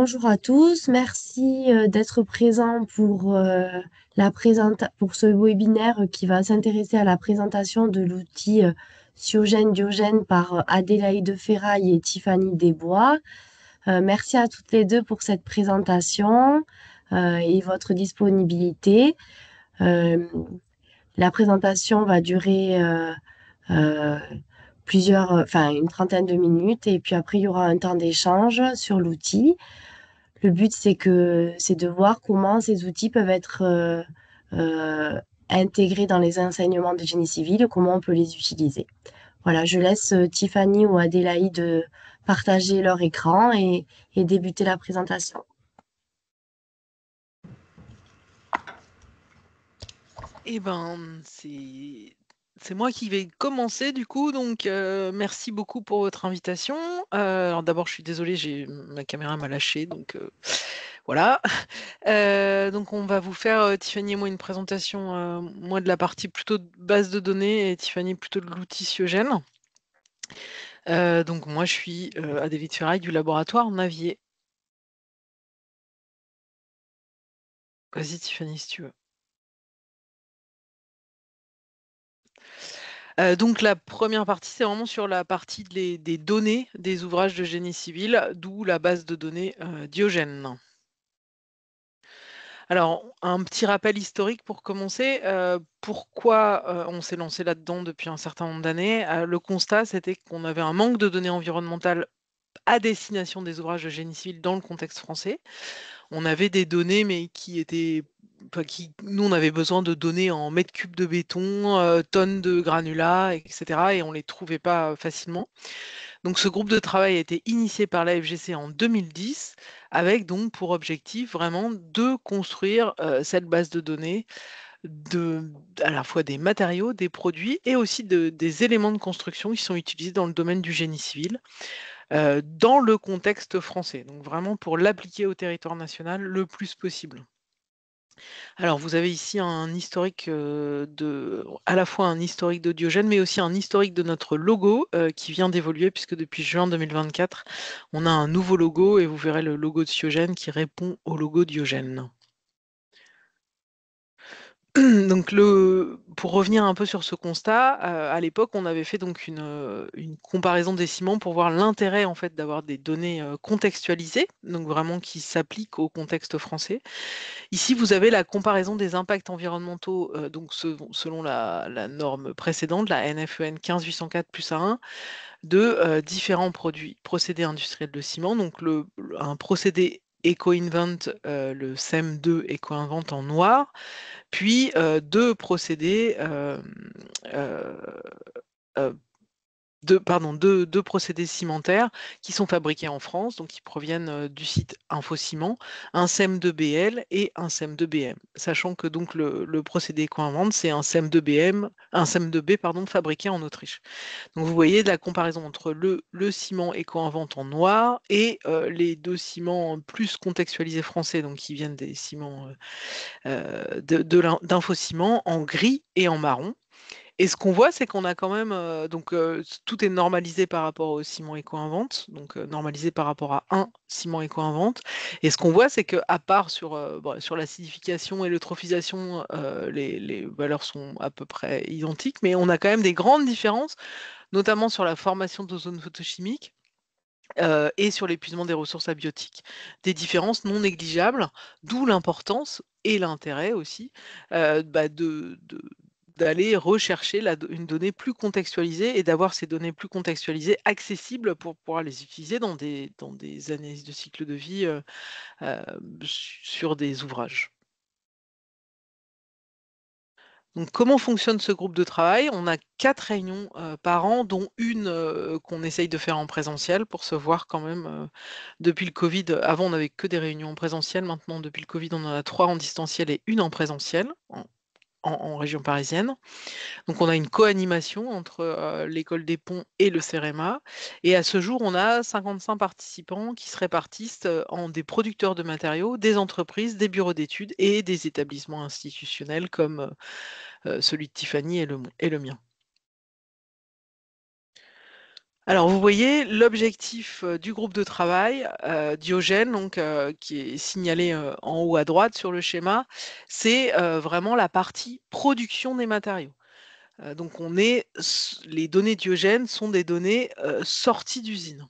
Bonjour à tous, merci d'être présents pour ce webinaire qui va s'intéresser à la présentation de l'outil Cyogène Diogène par Adélaïde Ferraille et Tiffany Desbois. Merci à toutes les deux pour cette présentation et votre disponibilité. Euh, la présentation va durer euh, une trentaine de minutes et puis après il y aura un temps d'échange sur l'outil. Le but, c'est de voir comment ces outils peuvent être euh, intégrés dans les enseignements de génie civil, comment on peut les utiliser. Voilà, je laisse Tiffany ou Adélaïde partager leur écran et débuter la présentation. Eh ben, c'est moi qui vais commencer du coup, donc merci beaucoup pour votre invitation. Alors d'abord, je suis désolée, ma caméra m'a lâché, donc voilà. Donc on va vous faire, Tiffany et moi, une présentation, moi de la partie plutôt de base de données et Tiffany plutôt de l'outil Cyogène. Donc moi, je suis Adélaïde Ferraille du laboratoire Navier. Vas-y Tiffany, si tu veux. Donc la première partie, c'est vraiment sur la partie des données des ouvrages de génie civil, d'où la base de données Diogène. Alors, un petit rappel historique pour commencer. Pourquoi on s'est lancé là-dedans depuis un certain nombre d'années? Le constat, c'était qu'on avait un manque de données environnementales à destination des ouvrages de génie civil dans le contexte français. On avait des données, mais qui étaient. Enfin, nous, on avait besoin de données en mètres cubes de béton, tonnes de granulats, etc. Et on ne les trouvait pas facilement. Donc, ce groupe de travail a été initié par la FGC en 2010, avec donc pour objectif vraiment de construire cette base de données à la fois des matériaux, des produits et aussi des éléments de construction qui sont utilisés dans le domaine du génie civil, dans le contexte français. Donc, vraiment pour l'appliquer au territoire national le plus possible. Alors, vous avez ici un historique à la fois un historique de Diogène, mais aussi un historique de notre logo qui vient d'évoluer, puisque depuis juin 2024, on a un nouveau logo et vous verrez le logo de Diogène qui répond au logo Diogène. Donc pour revenir un peu sur ce constat, à l'époque, on avait fait donc une comparaison des ciments pour voir l'intérêt en fait d'avoir des données contextualisées, donc vraiment qui s'appliquent au contexte français. Ici, vous avez la comparaison des impacts environnementaux, donc selon la norme précédente, la NFEN 15804+1, de différents procédés industriels de ciment. Donc un procédé EcoInvent, le CEM2 EcoInvent en noir, puis deux procédés euh, euh, deux procédés cimentaires qui sont fabriqués en France, donc qui proviennent du site Infociment, un CEM2BL et un CEM2BM. Sachant que donc le procédé EcoInvent, c'est un CEM2BM, un CEM2B pardon, fabriqué en Autriche. Donc vous voyez de la comparaison entre le ciment EcoInvent en noir et les deux ciments plus contextualisés français, donc qui viennent des ciments d'Infociment en gris et en marron. Et ce qu'on voit, c'est qu'on a quand même, tout est normalisé par rapport au ciment EcoInvent, donc normalisé par rapport à un ciment EcoInvent. Et ce qu'on voit, c'est qu'à part sur l'acidification et l'eutrophisation, les valeurs sont à peu près identiques, mais on a quand même des grandes différences, notamment sur la formation d'ozone photochimique. Et sur l'épuisement des ressources abiotiques. Des différences non négligeables, d'où l'importance et l'intérêt aussi d'aller rechercher une donnée plus contextualisée et d'avoir ces données plus contextualisées accessibles pour pouvoir les utiliser dans des analyses de cycle de vie euh, sur des ouvrages. Donc, comment fonctionne ce groupe de travail? On a 4 réunions par an, dont une qu'on essaye de faire en présentiel pour se voir quand même depuis le Covid. Avant, on n'avait que des réunions en présentiel. Maintenant, depuis le Covid, on en a 3 en distanciel et une en présentiel en région parisienne. Donc, on a une co-animation entre l'école des ponts et le CEREMA. Et à ce jour, on a 55 participants qui se répartissent en des producteurs de matériaux, des entreprises, des bureaux d'études et des établissements institutionnels comme celui de Tiffany et le mien. Alors, vous voyez l'objectif du groupe de travail, Diogène, donc, qui est signalé en haut à droite sur le schéma, c'est vraiment la partie production des matériaux. Donc, les données Diogène sont des données sorties d'usine.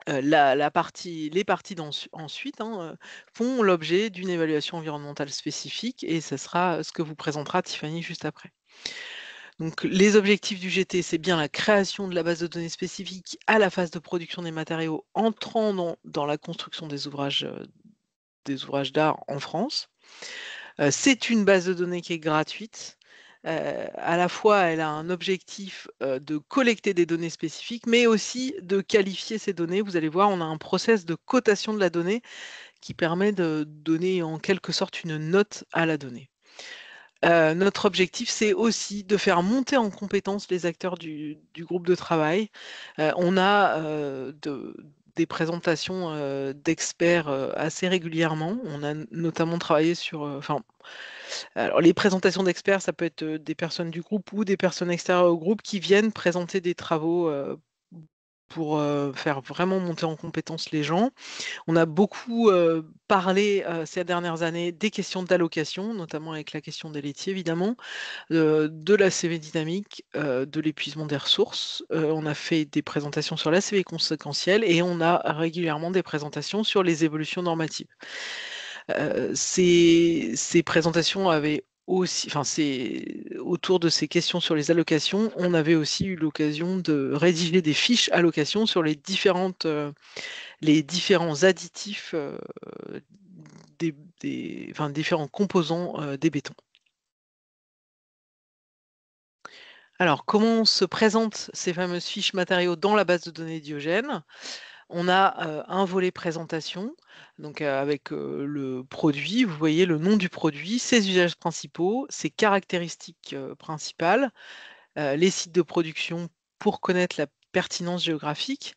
Les parties ensuite hein, font l'objet d'une évaluation environnementale spécifique et ce sera ce que vous présentera Tiffany juste après. Donc, les objectifs du GT, c'est bien la création de la base de données spécifique à la phase de production des matériaux entrant dans la construction des ouvrages d'art en France. C'est une base de données qui est gratuite. À la fois, elle a un objectif de collecter des données spécifiques, mais aussi de qualifier ces données. Vous allez voir, on a un process de cotation de la donnée qui permet de donner en quelque sorte une note à la donnée. Notre objectif, c'est aussi de faire monter en compétence les acteurs du groupe de travail. On a des présentations d'experts assez régulièrement. On a notamment travaillé sur, alors les présentations d'experts, ça peut être des personnes du groupe ou des personnes extérieures au groupe qui viennent présenter des travaux pour faire vraiment monter en compétence les gens. On a beaucoup parlé ces dernières années des questions d'allocation, notamment avec la question des laitiers évidemment, de la CV dynamique, de l'épuisement des ressources. On a fait des présentations sur la CV conséquentielle et on a régulièrement des présentations sur les évolutions normatives. Ces présentations avaient aussi, enfin, autour de ces questions sur les allocations, on avait aussi eu l'occasion de rédiger des fiches allocations sur les différents additifs enfin, différents composants des bétons. Alors, comment se présentent ces fameuses fiches matériaux dans la base de données Diogène? On a un volet présentation, donc avec le produit, vous voyez le nom du produit, ses usages principaux, ses caractéristiques principales, les sites de production pour connaître la pertinence géographique.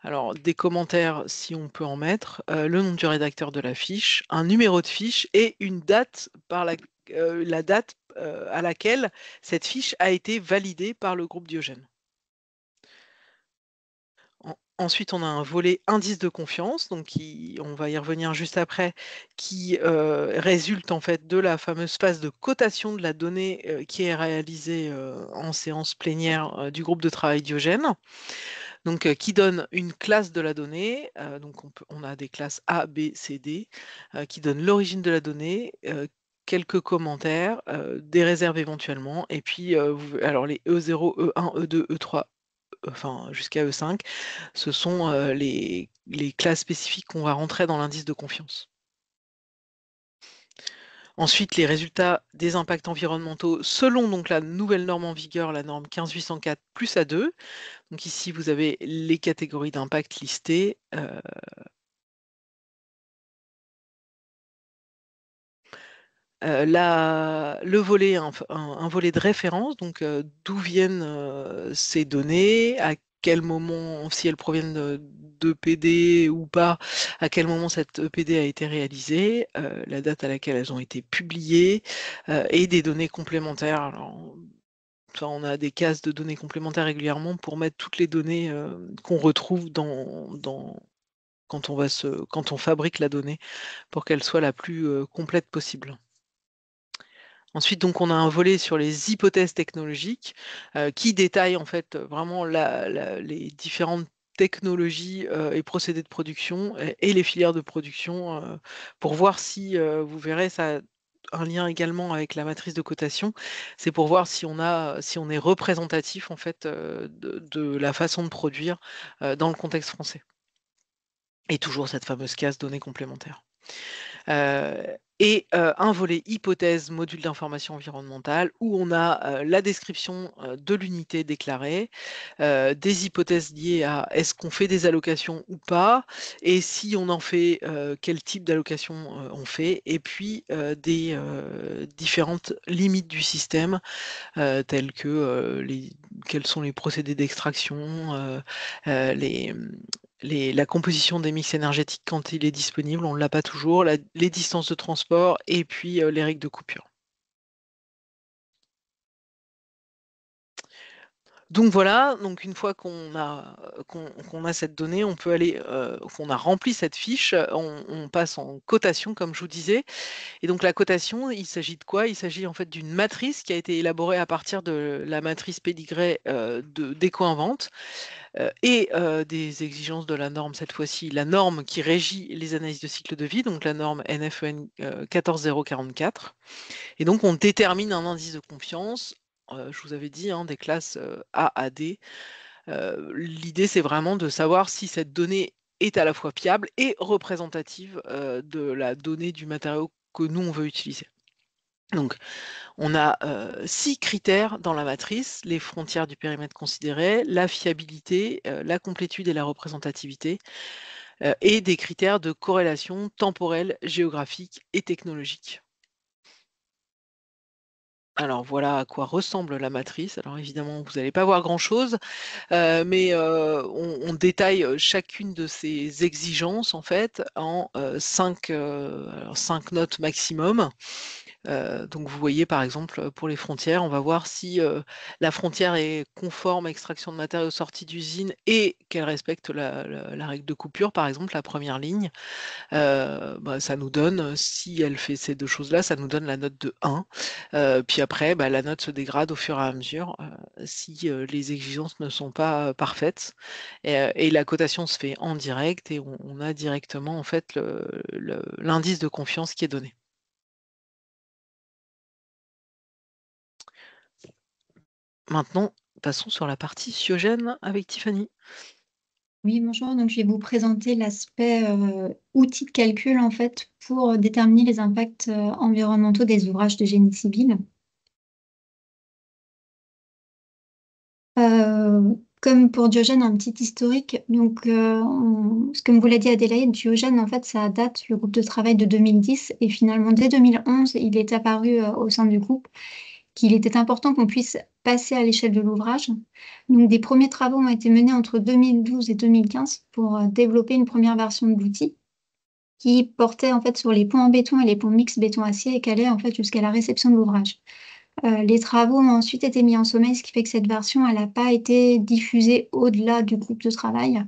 Alors, des commentaires si on peut en mettre, le nom du rédacteur de la fiche, un numéro de fiche et une date la date à laquelle cette fiche a été validée par le groupe Diogène. Ensuite, on a un volet indice de confiance, donc on va y revenir juste après, qui résulte en fait de la fameuse phase de cotation de la donnée qui est réalisée en séance plénière du groupe de travail Diogène, donc qui donne une classe de la donnée. Donc on a des classes A, B, C, D, qui donnent l'origine de la donnée, quelques commentaires, des réserves éventuellement, et puis alors les E0, E1, E2, E3, enfin jusqu'à E5, ce sont les classes spécifiques qu'on va rentrer dans l'indice de confiance. Ensuite, les résultats des impacts environnementaux selon donc la nouvelle norme en vigueur, la norme 15804 plus A2. Donc ici, vous avez les catégories d'impact listées. Le volet, un volet de référence, donc d'où viennent ces données, à quel moment, si elles proviennent d'EPD ou pas, à quel moment cette EPD a été réalisée, la date à laquelle elles ont été publiées, et des données complémentaires. Alors, on a des cases de données complémentaires régulièrement pour mettre toutes les données qu'on retrouve quand on fabrique la donnée pour qu'elle soit la plus complète possible. Ensuite, donc, on a un volet sur les hypothèses technologiques qui détaille en fait vraiment les différentes technologies et procédés de production et les filières de production pour voir si, vous verrez, ça a un lien également avec la matrice de cotation. C'est pour voir si on est représentatif en fait de la façon de produire dans le contexte français. Et toujours cette fameuse case données complémentaires. Et un volet hypothèse, module d'information environnementale, où on a la description de l'unité déclarée, des hypothèses liées à est-ce qu'on fait des allocations ou pas, et si on en fait, quel type d'allocation on fait, et puis des différentes limites du système, telles que quels sont les procédés d'extraction, la composition des mix énergétiques quand il est disponible, on ne l'a pas toujours, les distances de transport et puis les règles de coupure. Donc voilà, donc une fois qu'on a cette donnée, on peut aller, qu'on a rempli cette fiche, on passe en cotation, comme je vous disais. Et donc la cotation, il s'agit de quoi? Il s'agit en fait d'une matrice qui a été élaborée à partir de la matrice Pédigré d'Éco-Invente et des exigences de la norme, cette fois-ci, la norme qui régit les analyses de cycle de vie, donc la norme NFEN 14044. Et donc on détermine un indice de confiance. Je vous avais dit, hein, des classes A à D. L'idée, c'est vraiment de savoir si cette donnée est à la fois fiable et représentative de la donnée du matériau que nous, on veut utiliser. Donc, on a 6 critères dans la matrice: les frontières du périmètre considéré, la fiabilité, la complétude et la représentativité, et des critères de corrélation temporelle, géographique et technologique. Alors voilà à quoi ressemble la matrice. Alors évidemment, vous n'allez pas voir grand-chose, mais on détaille chacune de ces exigences en fait en 5 notes maximum. Donc vous voyez par exemple pour les frontières, on va voir si la frontière est conforme à extraction de matériaux sortis d'usine et qu'elle respecte la règle de coupure, par exemple, la première ligne. Ça nous donne, si elle fait ces 2 choses-là, ça nous donne la note de 1. Puis après, la note se dégrade au fur et à mesure, si les exigences ne sont pas parfaites. Et la cotation se fait en direct et on a directement en fait l'indice de confiance qui est donné. Maintenant, passons sur la partie Siogène avec Tiffany. Oui, bonjour. Donc, je vais vous présenter l'aspect outil de calcul en fait pour déterminer les impacts environnementaux des ouvrages de génie civil. Comme pour Diogène, un petit historique. Donc, comme vous l'a dit Adélaïde, Diogène, en fait, ça date le groupe de travail de 2010 et finalement dès 2011, il est apparu au sein du groupe qu'il était important qu'on puisse passer à l'échelle de l'ouvrage. Donc, des premiers travaux ont été menés entre 2012 et 2015 pour développer une première version de l'outil qui portait en fait sur les ponts en béton et les ponts mixtes béton-acier et qui allait en fait jusqu'à la réception de l'ouvrage. Les travaux ont ensuite été mis en sommeil, ce qui fait que cette version, elle n'a pas été diffusée au-delà du groupe de travail.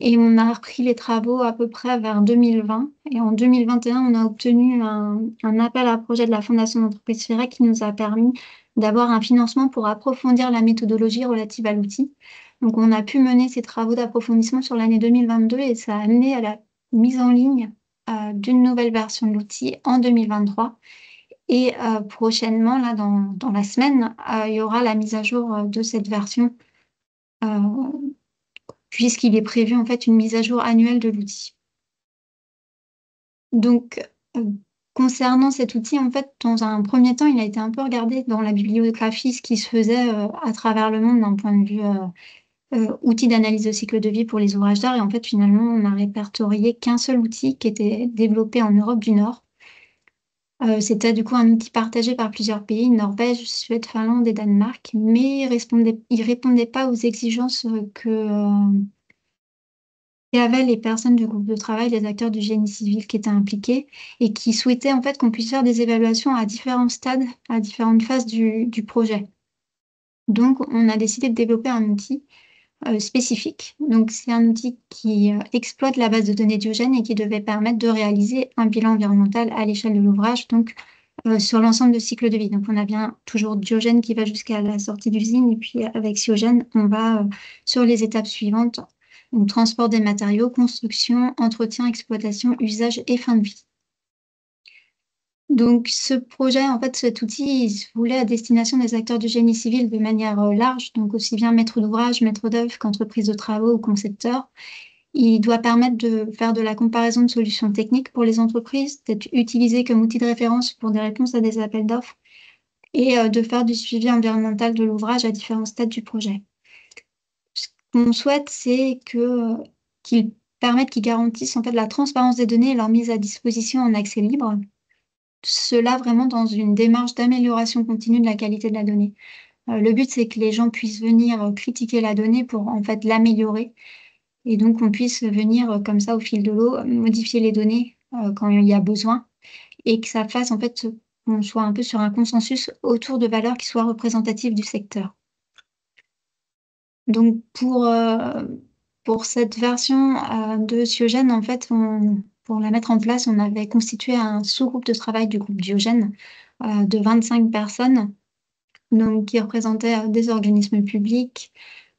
Et on a repris les travaux à peu près vers 2020. Et en 2021, on a obtenu un appel à projet de la Fondation d'entreprise Ferret qui nous a permis d'avoir un financement pour approfondir la méthodologie relative à l'outil. Donc, on a pu mener ces travaux d'approfondissement sur l'année 2022 et ça a amené à la mise en ligne d'une nouvelle version de l'outil en 2023. Et prochainement, là, dans la semaine, il y aura la mise à jour de cette version, puisqu'il est prévu en fait une mise à jour annuelle de l'outil. Donc, concernant cet outil, en fait, dans un premier temps, il a été un peu regardé dans la bibliographie, ce qui se faisait à travers le monde d'un point de vue outil d'analyse de cycle de vie pour les ouvrages d'art. Et en fait, finalement, on n'a répertorié qu'un seul outil qui était développé en Europe du Nord. C'était du coup un outil partagé par plusieurs pays, Norvège, Suède, Finlande et Danemark, mais il répondait pas aux exigences qu'avaient les personnes du groupe de travail, les acteurs du génie civil qui étaient impliqués et qui souhaitaient en fait qu'on puisse faire des évaluations à différents stades, à différentes phases du projet. Donc, on a décidé de développer un outil spécifique. Donc, c'est un outil qui exploite la base de données Diogène et qui devait permettre de réaliser un bilan environnemental à l'échelle de l'ouvrage, donc sur l'ensemble du cycle de vie. Donc, on a bien toujours Diogène qui va jusqu'à la sortie d'usine et puis avec Siogène, on va sur les étapes suivantes. Donc, transport des matériaux, construction, entretien, exploitation, usage et fin de vie. Donc, ce projet, en fait, cet outil, il se voulait à destination des acteurs du génie civil de manière large, donc aussi bien maître d'ouvrage, maître d'œuvre qu'entreprise de travaux ou concepteur. Il doit permettre de faire de la comparaison de solutions techniques pour les entreprises, d'être utilisé comme outil de référence pour des réponses à des appels d'offres et de faire du suivi environnemental de l'ouvrage à différents stades du projet. Ce qu'on souhaite, c'est qu'il permette, qu'il garantisse en fait la transparence des données et leur mise à disposition en accès libre. Cela vraiment dans une démarche d'amélioration continue de la qualité de la donnée. Le but, c'est que les gens puissent venir critiquer la donnée pour en fait l'améliorer et donc on puisse venir comme ça au fil de l'eau modifier les données quand il y a besoin et que ça fasse en fait qu'on soit un peu sur un consensus autour de valeurs qui soient représentatives du secteur. Donc pour cette version de Diogène, en fait, pour la mettre en place, on avait constitué un sous-groupe de travail du groupe Diogène de 25 personnes, donc qui représentaient des organismes publics,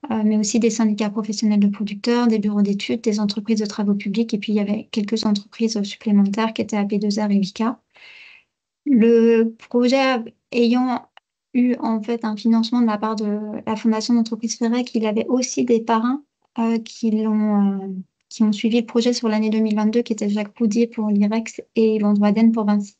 mais aussi des syndicats professionnels de producteurs, des bureaux d'études, des entreprises de travaux publics, et puis il y avait quelques entreprises supplémentaires qui étaient AP2R et Vicat. Le projet ayant eu en fait un financement de la part de la Fondation d'entreprise Ferrec, il avait aussi des parrains qui ont suivi le projet sur l'année 2022, qui étaient Jacques Roudier pour l'IREX et Yvan Droiden pour Vinci.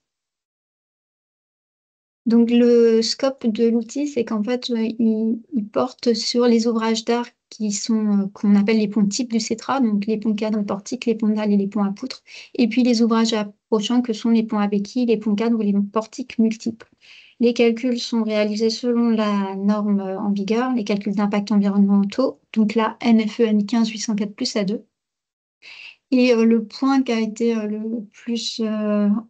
Donc le scope de l'outil, c'est qu'en fait, il porte sur les ouvrages d'art qui sont qu'on appelle les ponts types du CETRA, donc les ponts cadres portiques, les ponts dalles et les ponts à poutres, et puis les ouvrages approchants que sont les ponts à béquilles, les ponts cadres ou les portiques multiples. Les calculs sont réalisés selon la norme en vigueur, les calculs d'impact environnementaux, donc la NFE N15 804+ A2. Et le point qui a été le plus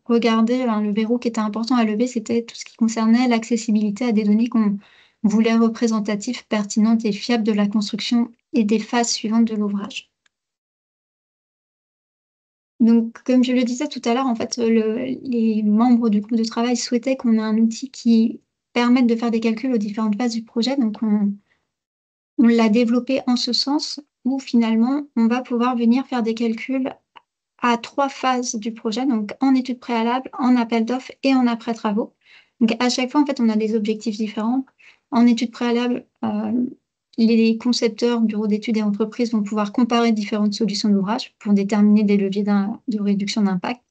regardé, le verrou qui était important à lever, c'était tout ce qui concernait l'accessibilité à des données qu'on voulait représentatives, pertinentes et fiables de la construction et des phases suivantes de l'ouvrage. Donc, comme je le disais tout à l'heure, en fait, les membres du groupe de travail souhaitaient qu'on ait un outil qui permette de faire des calculs aux différentes phases du projet. Donc, on l'a développé en ce sens où finalement, on va pouvoir venir faire des calculs à 3 phases du projet, donc en études préalables, en appel d'offres et en après-travaux. Donc à chaque fois, en fait, on a des objectifs différents. En études préalables, les concepteurs, bureaux d'études et entreprises vont pouvoir comparer différentes solutions d'ouvrage pour déterminer des leviers de réduction d'impact.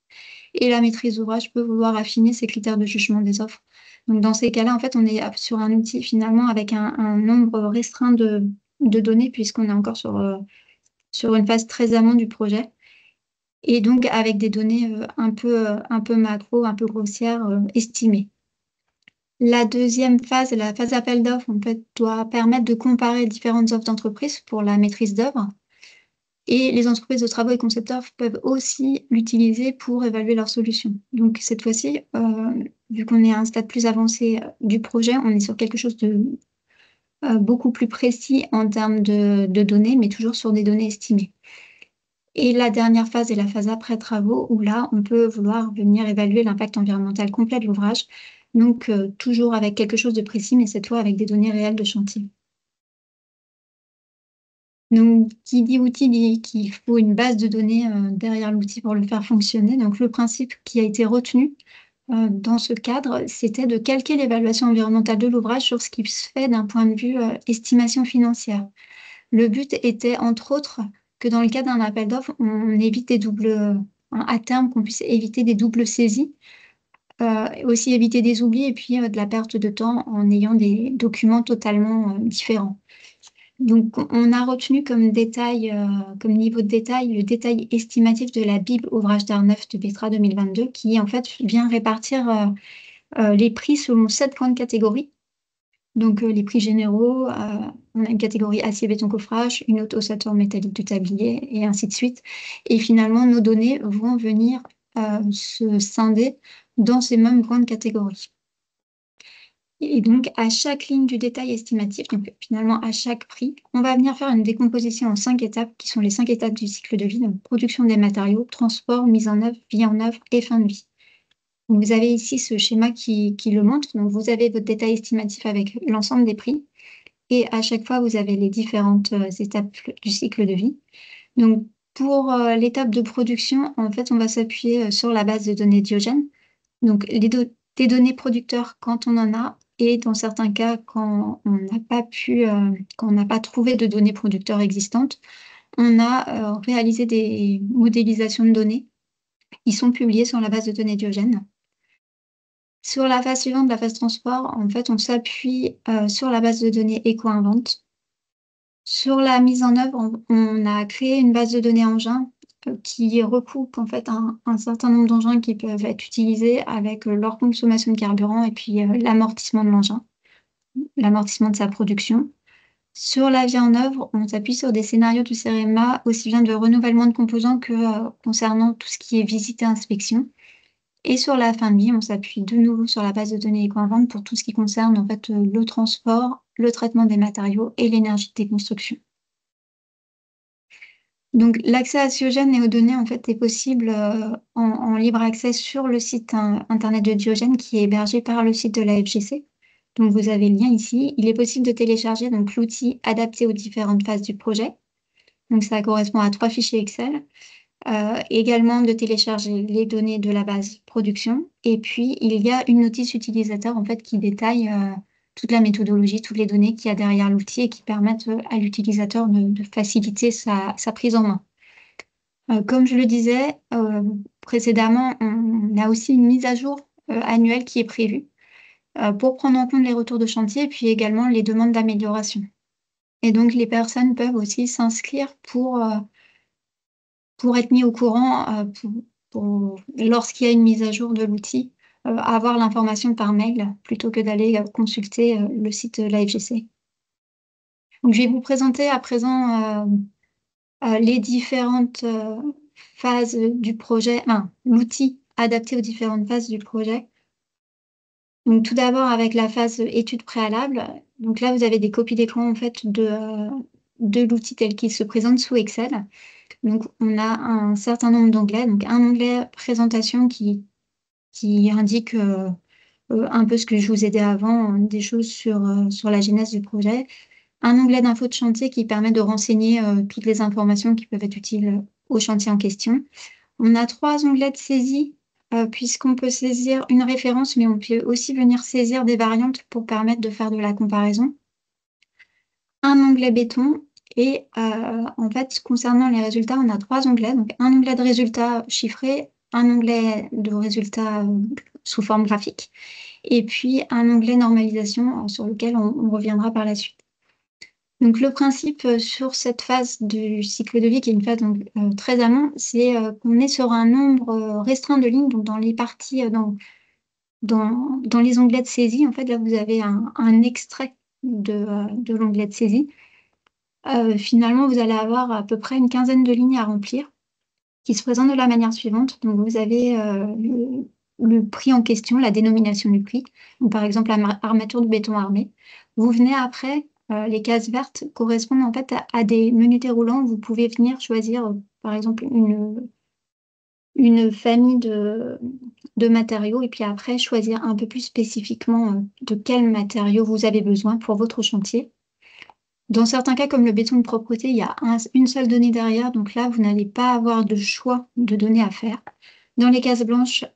Et la maîtrise d'ouvrage peut vouloir affiner ses critères de jugement des offres. Donc dans ces cas-là, en fait, on est sur un outil finalement avec un nombre restreint de données puisqu'on est encore sur une phase très amont du projet. Et donc avec des données un peu macro, un peu grossières, estimées. La deuxième phase, la phase appel d'offres, en fait, doit permettre de comparer différentes offres d'entreprise pour la maîtrise d'œuvre. Et les entreprises de travaux et concepteurs peuvent aussi l'utiliser pour évaluer leurs solutions. Donc cette fois-ci, vu qu'on est à un stade plus avancé du projet, on est sur quelque chose de beaucoup plus précis en termes de données, mais toujours sur des données estimées. Et la dernière phase est la phase après travaux, où là, on peut vouloir venir évaluer l'impact environnemental complet de l'ouvrage. Donc, toujours avec quelque chose de précis, mais cette fois avec des données réelles de chantier. Donc, qui dit outil dit qu'il faut une base de données derrière l'outil pour le faire fonctionner. Donc, le principe qui a été retenu dans ce cadre, c'était de calquer l'évaluation environnementale de l'ouvrage sur ce qui se fait d'un point de vue estimation financière. Le but était, entre autres, que dans le cas d'un appel d'offres, on évite des doubles, à terme, qu'on puisse éviter des doubles saisies, aussi éviter des oublis et puis de la perte de temps en ayant des documents totalement différents. Donc, on a retenu comme détail, comme niveau de détail, le détail estimatif de la Bible ouvrage d'art neuf de Petra 2022, qui en fait vient répartir les prix selon 7 grandes catégories. Donc, les prix généraux, on a une catégorie acier, béton, coffrage, une autre ossature métallique du tablier, et ainsi de suite. Et finalement, nos données vont venir se scinder dans ces mêmes grandes catégories. Et donc, à chaque ligne du détail estimatif, donc finalement à chaque prix, on va venir faire une décomposition en 5 étapes, qui sont les 5 étapes du cycle de vie, donc production des matériaux, transport, mise en œuvre, vie en œuvre et fin de vie. Donc, vous avez ici ce schéma qui le montre. Donc, vous avez votre détail estimatif avec l'ensemble des prix. Et à chaque fois, vous avez les différentes étapes du cycle de vie. Donc, pour l'étape de production, en fait, on va s'appuyer sur la base de données Diogène. Donc, des données producteurs quand on en a, et dans certains cas, quand on n'a pas quand on n'a pas trouvé de données producteurs existantes, on a réalisé des modélisations de données qui sont publiées sur la base de données Diogène. Sur la phase suivante, la phase transport, en fait, on s'appuie sur la base de données EcoInvent. Sur la mise en œuvre, on a créé une base de données engins qui recoupe en fait un certain nombre d'engins qui peuvent être utilisés avec leur consommation de carburant et puis l'amortissement de l'engin, l'amortissement de sa production. Sur la vie en œuvre, on s'appuie sur des scénarios du CEREMA, aussi bien de renouvellement de composants que concernant tout ce qui est visite et inspection. Et sur la fin de vie, on s'appuie de nouveau sur la base de données éco-invente pour tout ce qui concerne en fait le transport, le traitement des matériaux et l'énergie de déconstruction. Donc l'accès à Diogène et aux données en fait est possible en libre accès sur le site internet de Diogène qui est hébergé par le site de la FGC. Donc vous avez le lien ici. Il est possible de télécharger donc l'outil adapté aux différentes phases du projet. Donc ça correspond à 3 fichiers Excel. Également de télécharger les données de la base production. Et puis, il y a une notice utilisateur en fait, qui détaille toute la méthodologie, toutes les données qu'il y a derrière l'outil et qui permettent à l'utilisateur de faciliter sa prise en main. Comme je le disais précédemment, on a aussi une mise à jour annuelle qui est prévue pour prendre en compte les retours de chantier et puis également les demandes d'amélioration. Et donc, les personnes peuvent aussi s'inscrire pour être mis au courant lorsqu'il y a une mise à jour de l'outil, avoir l'information par mail plutôt que d'aller consulter le site de la FGC. Donc, je vais vous présenter à présent les différentes phases du projet, l'outil adapté aux différentes phases du projet. Donc, tout d'abord avec la phase étude préalable. Donc là, vous avez des copies d'écran en fait de l'outil tel qu'il se présente sous Excel. Donc, on a un certain nombre d'onglets. Donc, un onglet présentation qui indique un peu ce que je vous ai dit avant, des choses sur la genèse du projet. Un onglet d'infos de chantier qui permet de renseigner toutes les informations qui peuvent être utiles au chantier en question. On a 3 onglets de saisie, puisqu'on peut saisir une référence, mais on peut aussi venir saisir des variantes pour permettre de faire de la comparaison. Un onglet béton. Et en fait, concernant les résultats, on a 3 onglets. Donc, un onglet de résultats chiffrés, un onglet de résultats sous forme graphique, et puis un onglet normalisation sur lequel on reviendra par la suite. Donc, le principe sur cette phase du cycle de vie, qui est une phase donc, très amont, c'est qu'on est sur un nombre restreint de lignes. Donc, dans les parties, dans les onglets de saisie, en fait, là, vous avez un extrait de l'onglet de saisie. Finalement, vous allez avoir à peu près une quinzaine de lignes à remplir qui se présentent de la manière suivante. Donc, vous avez le prix en question, la dénomination du prix. Donc, par exemple, armature de béton armé. Vous venez après, les cases vertes correspondent en fait à des menus déroulants. Vous pouvez venir choisir, par exemple, une famille de matériaux et puis après choisir un peu plus spécifiquement de quels matériaux vous avez besoin pour votre chantier. Dans certains cas, comme le béton de propreté, il y a une seule donnée derrière, donc là, vous n'allez pas avoir de choix de données à faire. Dans les cases blanches,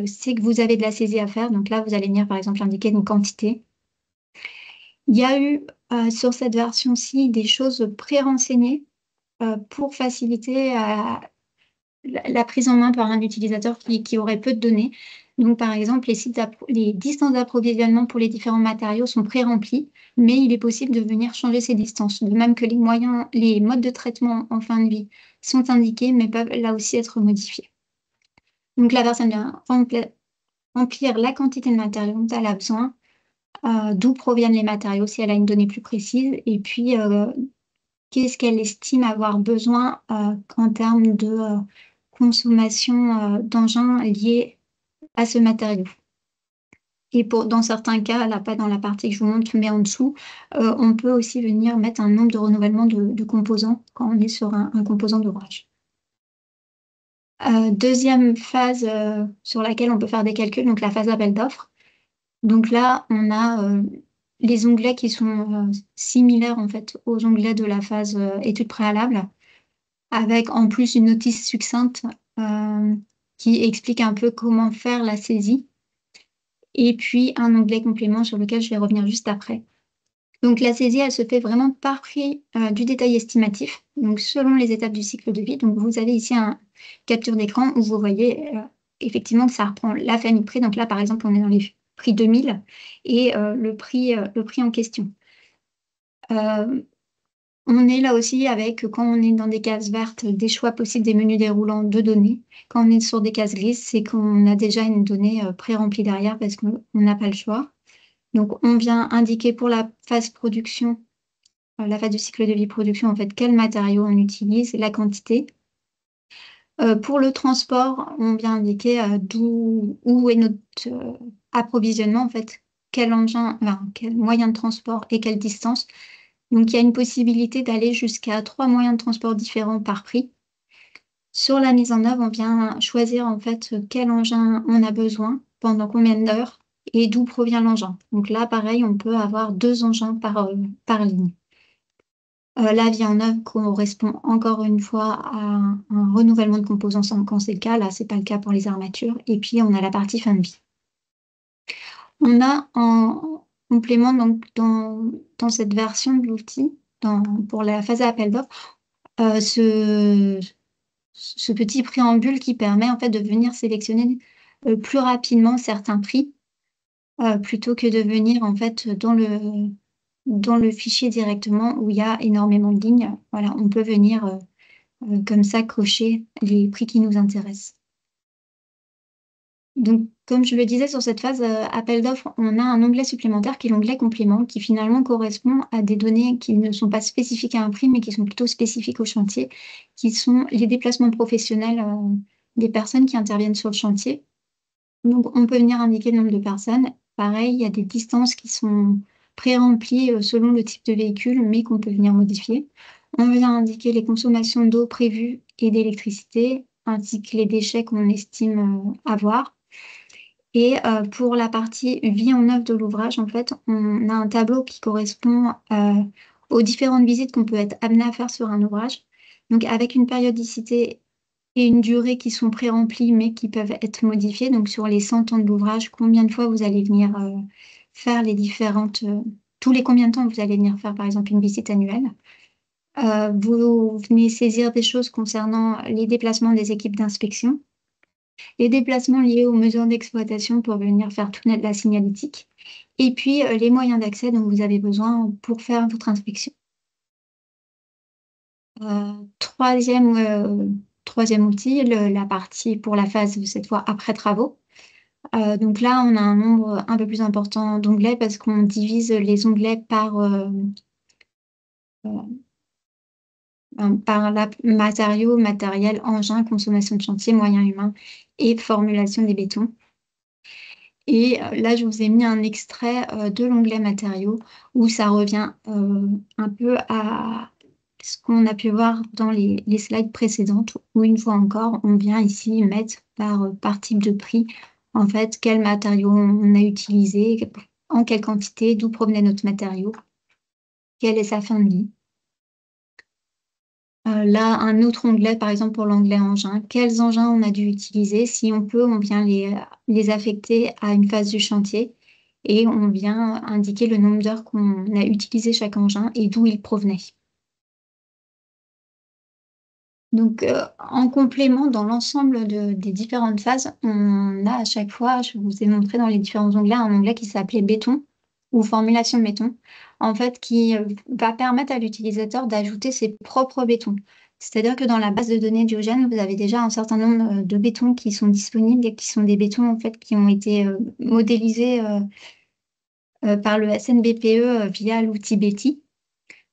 c'est que vous avez de la saisie à faire, donc là, vous allez venir, par exemple, indiquer une quantité. Il y a eu, sur cette version-ci, des choses pré-renseignées pour faciliter la prise en main par un utilisateur qui aurait peu de données. Donc, par exemple, les distances d'approvisionnement pour les différents matériaux sont pré-remplies, mais il est possible de venir changer ces distances. De même que les modes de traitement en fin de vie sont indiqués, mais peuvent là aussi être modifiés. Donc, la personne vient remplir la quantité de matériaux dont elle a besoin, d'où proviennent les matériaux si elle a une donnée plus précise, et puis qu'est-ce qu'elle estime avoir besoin en termes de consommation d'engins liés à ce matériau. Et dans certains cas, là pas dans la partie que je vous montre, mais en dessous, on peut aussi venir mettre un nombre de renouvellement de composants quand on est sur un composant d'ouvrage. Deuxième phase sur laquelle on peut faire des calculs, donc la phase d'appel d'offres. Donc là, on a les onglets qui sont similaires en fait aux onglets de la phase étude préalable, avec en plus une notice succincte qui explique un peu comment faire la saisie, et puis un onglet complément sur lequel je vais revenir juste après. Donc la saisie, elle se fait vraiment par prix du détail estimatif, donc selon les étapes du cycle de vie. Donc vous avez ici un capture d'écran où vous voyez effectivement que ça reprend la famille de prix. Donc là, par exemple, on est dans les prix 2000 et le prix en question. On est là aussi avec, quand on est dans des cases vertes, des choix possibles des menus déroulants de données. Quand on est sur des cases grises, c'est qu'on a déjà une donnée pré-remplie derrière parce qu'on n'a pas le choix. Donc, on vient indiquer pour la phase production, la phase du cycle de vie production, en fait, quel matériau on utilise, la quantité. Pour le transport, on vient indiquer où est notre approvisionnement, en fait, quel engin, enfin, quel moyen de transport et quelle distance. Donc, il y a une possibilité d'aller jusqu'à 3 moyens de transport différents par prix. Sur la mise en œuvre, on vient choisir en fait quel engin on a besoin, pendant combien d'heures et d'où provient l'engin. Donc là, pareil, on peut avoir 2 engins par ligne. La vie en œuvre correspond encore une fois à un renouvellement de composants quand c'est le cas. Là, c'est pas le cas pour les armatures. Et puis, on a la partie fin de vie. On a en complément donc dans cette version de l'outil, pour la phase appel d'offres, ce petit préambule qui permet en fait de venir sélectionner plus rapidement certains prix plutôt que de venir en fait dans le fichier directement où il y a énormément de lignes. Voilà, on peut venir comme ça cocher les prix qui nous intéressent. Donc, comme je le disais, sur cette phase appel d'offres, on a un onglet supplémentaire qui est l'onglet complément, qui finalement correspond à des données qui ne sont pas spécifiques à un prix, mais qui sont plutôt spécifiques au chantier, qui sont les déplacements professionnels des personnes qui interviennent sur le chantier. Donc, on peut venir indiquer le nombre de personnes. Pareil, il y a des distances qui sont pré-remplies selon le type de véhicule, mais qu'on peut venir modifier. On vient indiquer les consommations d'eau prévues et d'électricité, ainsi que les déchets qu'on estime avoir. Et pour la partie vie en œuvre de l'ouvrage, en fait, on a un tableau qui correspond aux différentes visites qu'on peut être amené à faire sur un ouvrage. Donc, avec une périodicité et une durée qui sont pré-remplies, mais qui peuvent être modifiées. Donc, sur les 100 ans de l'ouvrage, combien de fois vous allez venir faire les différentes... tous les combien de temps vous allez venir faire, par exemple, une visite annuelle. Vous venez saisir des choses concernant les déplacements des équipes d'inspection, les déplacements liés aux mesures d'exploitation pour venir faire toute la signalétique, et puis les moyens d'accès dont vous avez besoin pour faire votre inspection. Troisième outil, la partie pour la phase, cette fois, après travaux. Donc là, on a un nombre un peu plus important d'onglets parce qu'on divise les onglets par matériaux, matériel, engin, consommation de chantier, moyens humains et formulation des bétons. Et là, je vous ai mis un extrait de l'onglet matériaux où ça revient un peu à ce qu'on a pu voir dans les slides précédentes, où une fois encore, on vient ici mettre par type de prix, en fait, quel matériau on a utilisé, en quelle quantité, d'où provenait notre matériau, quelle est sa fin de vie. Là, un autre onglet, par exemple pour l'onglet engin, quels engins on a dû utiliser. Si on peut, on vient les affecter à une phase du chantier et on vient indiquer le nombre d'heures qu'on a utilisé chaque engin et d'où il provenait. Donc, en complément, dans l'ensemble des différentes phases, on a à chaque fois, je vous ai montré dans les différents onglets, un onglet qui s'appelait béton ou formulation de béton, en fait, qui va permettre à l'utilisateur d'ajouter ses propres bétons. C'est-à-dire que dans la base de données Diogène, vous avez déjà un certain nombre de bétons qui sont disponibles et qui sont des bétons en fait, qui ont été modélisés par le SNBPE via l'outil Betty.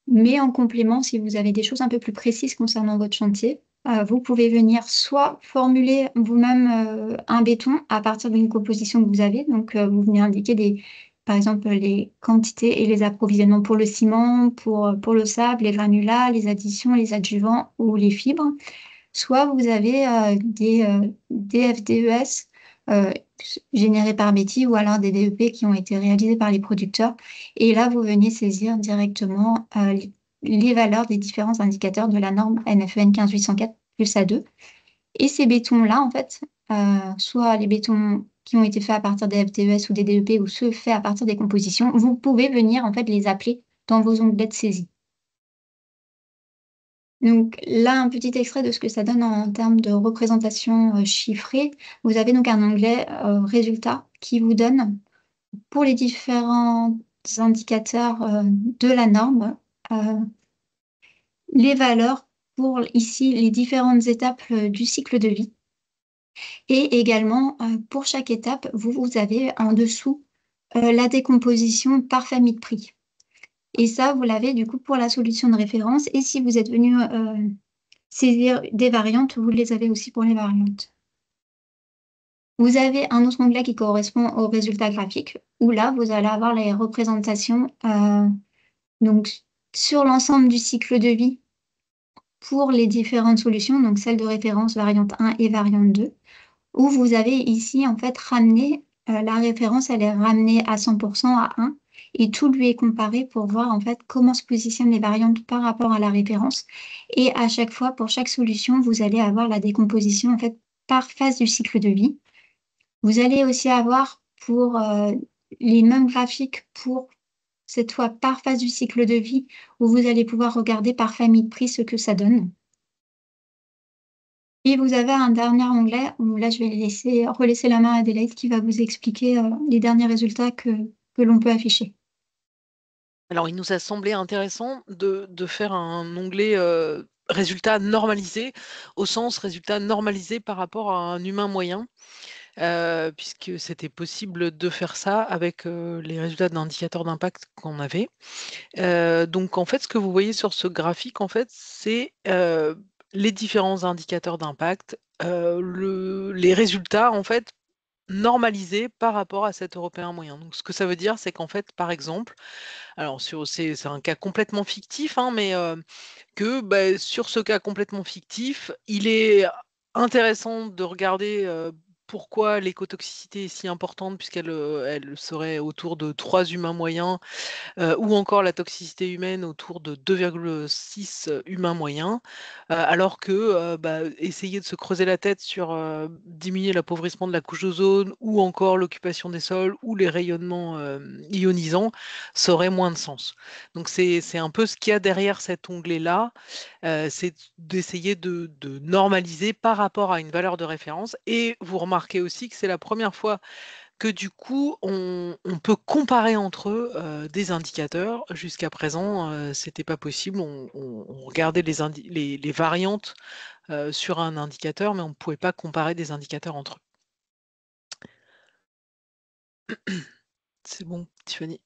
Mais en complément, si vous avez des choses un peu plus précises concernant votre chantier, vous pouvez venir soit formuler vous-même un béton à partir d'une composition que vous avez. Donc, vous venez indiquer par exemple les quantités et les approvisionnements pour le ciment, pour le sable, les granulats, les additions, les adjuvants ou les fibres. Soit vous avez des FDES générés par Betty ou alors des DEP qui ont été réalisés par les producteurs. Et là, vous venez saisir directement les valeurs des différents indicateurs de la norme NFEN 15804 plus A2. Et ces bétons-là, en fait, soit les bétons qui ont été faits à partir des FDES ou des DEP ou ceux faits à partir des compositions, vous pouvez venir en fait les appeler dans vos onglets de saisie. Donc là, un petit extrait de ce que ça donne en termes de représentation chiffrée. Vous avez donc un onglet résultats qui vous donne pour les différents indicateurs de la norme les valeurs pour ici les différentes étapes du cycle de vie. Et également, pour chaque étape, vous avez en dessous la décomposition par famille de prix. Et ça, vous l'avez du coup pour la solution de référence. Et si vous êtes venu saisir des variantes, vous les avez aussi pour les variantes. Vous avez un autre onglet qui correspond aux résultats graphiques, où là, vous allez avoir les représentations donc, sur l'ensemble du cycle de vie pour les différentes solutions, donc celle de référence variante 1 et variante 2, où vous avez ici en fait ramené, la référence, elle est ramenée à 100% à 1, et tout lui est comparé pour voir en fait comment se positionnent les variantes par rapport à la référence. Et à chaque fois, pour chaque solution, vous allez avoir la décomposition en fait par phase du cycle de vie. Vous allez aussi avoir pour les mêmes graphiques pour cette fois par phase du cycle de vie, où vous allez pouvoir regarder par famille de prix ce que ça donne. Et vous avez un dernier onglet où là, je vais relaisser la main à Adélaïde qui va vous expliquer les derniers résultats que l'on peut afficher. Alors, il nous a semblé intéressant de faire un onglet résultats normalisés, au sens résultats normalisés par rapport à un humain moyen, puisque c'était possible de faire ça avec les résultats d'indicateurs d'impact qu'on avait. Donc, en fait, ce que vous voyez sur ce graphique, en fait, c'est les différents indicateurs d'impact, les résultats, en fait, normalisés par rapport à cet européen moyen. Donc, ce que ça veut dire, c'est qu'en fait, par exemple, alors c'est un cas complètement fictif, hein, mais que sur ce cas complètement fictif, il est intéressant de regarder pourquoi l'écotoxicité est si importante, puisqu'elle elle serait autour de 3 humains moyens, ou encore la toxicité humaine autour de 2,6 humains moyens, alors que essayer de se creuser la tête sur diminuer l'appauvrissement de la couche d'ozone, ou encore l'occupation des sols, ou les rayonnements ionisants, ça aurait moins de sens. Donc c'est un peu ce qu'il y a derrière cet onglet-là, c'est d'essayer de normaliser par rapport à une valeur de référence. Et vous remarquez aussi que c'est la première fois que du coup, on peut comparer entre eux des indicateurs. Jusqu'à présent, c'était pas possible. On regardait les variantes sur un indicateur, mais on ne pouvait pas comparer des indicateurs entre eux. C'est bon, Tiffany.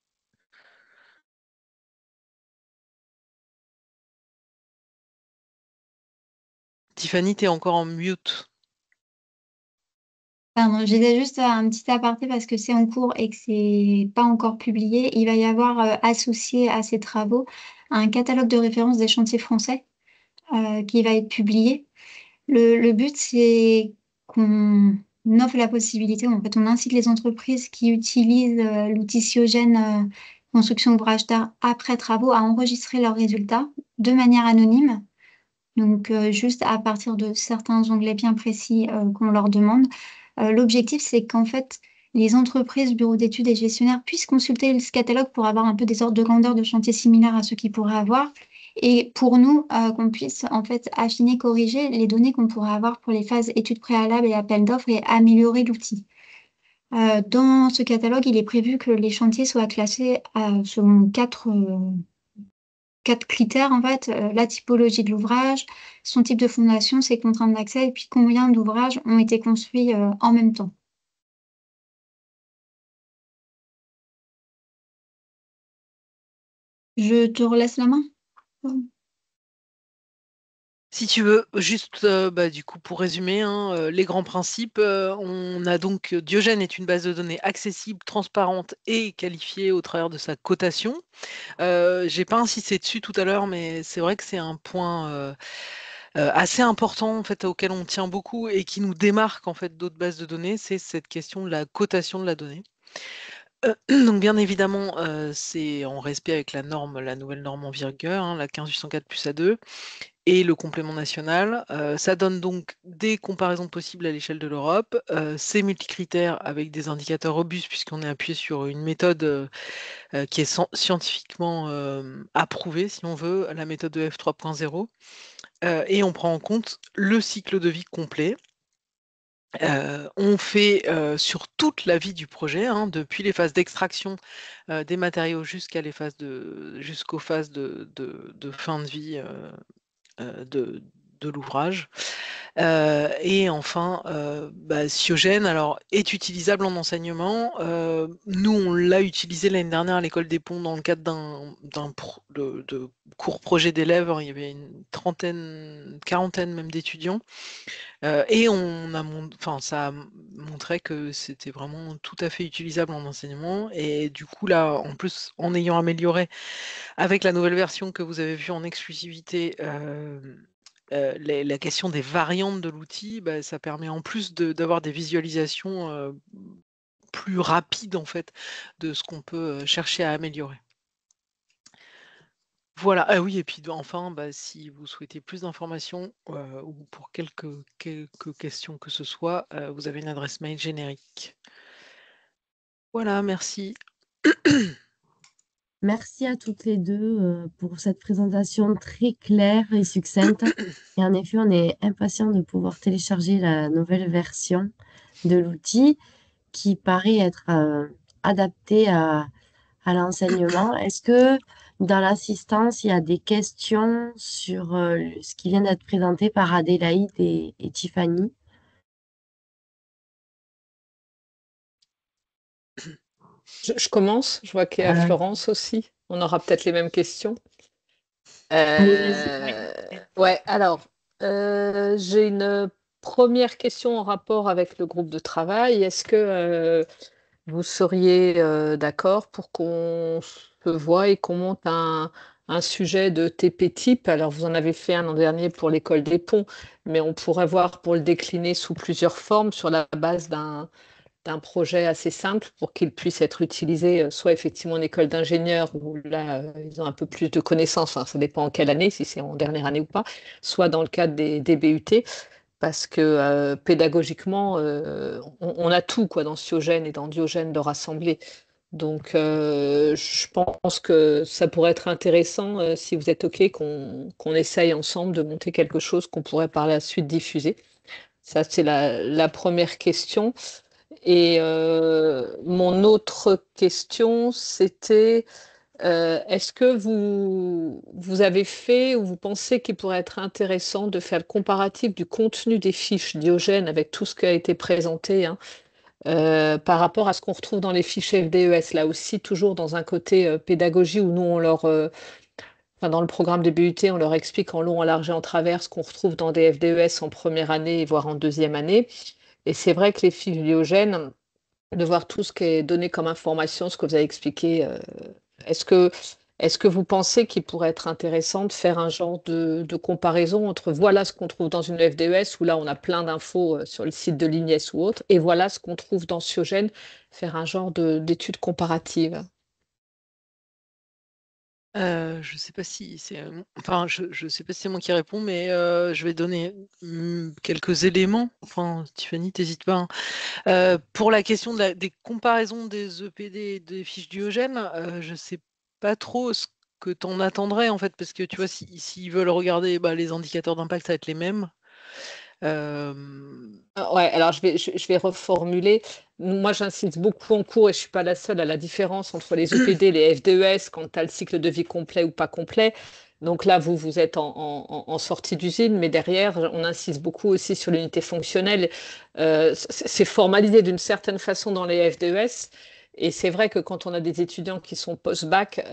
Tiffany, tu es encore en mute. Pardon, j'ai juste un petit aparté parce que c'est en cours et que c'est pas encore publié. Il va y avoir associé à ces travaux un catalogue de référence des chantiers français qui va être publié. Le but, c'est qu'on offre la possibilité, en fait, on incite les entreprises qui utilisent l'outil Cyogène construction ouvrage d'art après travaux à enregistrer leurs résultats de manière anonyme. Donc, juste à partir de certains onglets bien précis qu'on leur demande. L'objectif, c'est qu'en fait, les entreprises, bureaux d'études et gestionnaires puissent consulter ce catalogue pour avoir un peu des ordres de grandeur de chantiers similaires à ceux qu'ils pourraient avoir. Et pour nous, qu'on puisse en fait affiner, corriger les données qu'on pourrait avoir pour les phases études préalables et appels d'offres et améliorer l'outil. Dans ce catalogue, il est prévu que les chantiers soient classés selon quatre critères, en fait, la typologie de l'ouvrage, son type de fondation, ses contraintes d'accès, et puis combien d'ouvrages ont été construits en même temps. Je te relaisse la main. Si tu veux, juste du coup pour résumer, hein, les grands principes, on a donc Diogène est une base de données accessible, transparente et qualifiée au travers de sa cotation. J'ai pas insisté dessus tout à l'heure, mais c'est vrai que c'est un point assez important en fait auquel on tient beaucoup et qui nous démarque en fait d'autres bases de données, c'est cette question de la cotation de la donnée. Donc bien évidemment, c'est en respect avec la norme, la nouvelle norme en vigueur, hein, la 15804 plus A2 et le complément national. Ça donne donc des comparaisons possibles à l'échelle de l'Europe. C'est multicritère avec des indicateurs robustes puisqu'on est appuyé sur une méthode qui est scientifiquement approuvée, si on veut, la méthode de F3.0. Et on prend en compte le cycle de vie complet. On fait sur toute la vie du projet, hein, depuis les phases d'extraction des matériaux jusqu'aux phases de fin de vie de l'ouvrage. Et enfin, Siogène est utilisable en enseignement. Nous, on l'a utilisé l'année dernière à l'École des Ponts dans le cadre de cours projet d'élèves. Il y avait une quarantaine même d'étudiants. Et ça a montré que c'était vraiment tout à fait utilisable en enseignement. Et du coup, là, en plus, en ayant amélioré avec la nouvelle version que vous avez vue en exclusivité, la question des variantes de l'outil, ça permet en plus d'avoir des visualisations plus rapides en fait de ce qu'on peut chercher à améliorer. Voilà. Ah oui, et puis enfin, si vous souhaitez plus d'informations ou pour quelques questions que ce soit, vous avez une adresse mail générique. Voilà, merci. Merci à toutes les deux pour cette présentation très claire et succincte. Et en effet, on est impatient de pouvoir télécharger la nouvelle version de l'outil qui paraît être adapté à l'enseignement. Est-ce que dans l'assistance, il y a des questions sur ce qui vient d'être présenté par Adélaïde et Tiffany? Je commence, je vois qu'il y a Florence aussi. On aura peut-être les mêmes questions. Allez, vas-y. Ouais, alors, j'ai une première question en rapport avec le groupe de travail. Est-ce que vous seriez d'accord pour qu'on se voie et qu'on monte un sujet de TP type? Alors, vous en avez fait un l'an dernier pour l'École des Ponts, mais on pourrait voir pour le décliner sous plusieurs formes sur la base d'un projet assez simple pour qu'il puisse être utilisé soit effectivement en école d'ingénieur où là ils ont un peu plus de connaissances, ça dépend en quelle année, si c'est en dernière année ou pas, soit dans le cadre des BUT, parce que pédagogiquement on a tout quoi dans Siogène et dans Diogène de rassembler. Donc je pense que ça pourrait être intéressant si vous êtes OK qu'on essaye ensemble de monter quelque chose qu'on pourrait par la suite diffuser. Ça c'est la première question. Et mon autre question, c'était est-ce que vous avez fait ou vous pensez qu'il pourrait être intéressant de faire le comparatif du contenu des fiches Diogène avec tout ce qui a été présenté par rapport à ce qu'on retrouve dans les fiches FDES, là aussi toujours dans un côté pédagogie où nous dans le programme des BUT, on leur explique en long, en large et en travers ce qu'on retrouve dans des FDES en première année, voire en deuxième année. Et c'est vrai que les fiches Diogène, de voir tout ce qui est donné comme information, ce que vous avez expliqué. Est-ce que vous pensez qu'il pourrait être intéressant de faire un genre de comparaison entre voilà ce qu'on trouve dans une FDES, où là on a plein d'infos sur le site de l'INIES ou autre, et voilà ce qu'on trouve dans Siogène, faire un genre d'étude comparative? Je sais pas si c'est je sais pas si c'est moi qui réponds, mais je vais donner quelques éléments. Enfin, Tiffany, t'hésites pas, hein. Pour la question des comparaisons des EPD et des fiches Diogène, je sais pas trop ce que tu en attendrais en fait, parce que tu vois, s'ils veulent regarder les indicateurs d'impact, ça va être les mêmes. Ouais, alors je vais reformuler. Moi, j'insiste beaucoup en cours, et je ne suis pas la seule, à la différence entre les EPD et les FDES quand tu as le cycle de vie complet ou pas complet. Donc là, vous êtes en sortie d'usine, mais derrière, on insiste beaucoup aussi sur l'unité fonctionnelle. C'est formalisé d'une certaine façon dans les FDES. Et c'est vrai que quand on a des étudiants qui sont post-bac,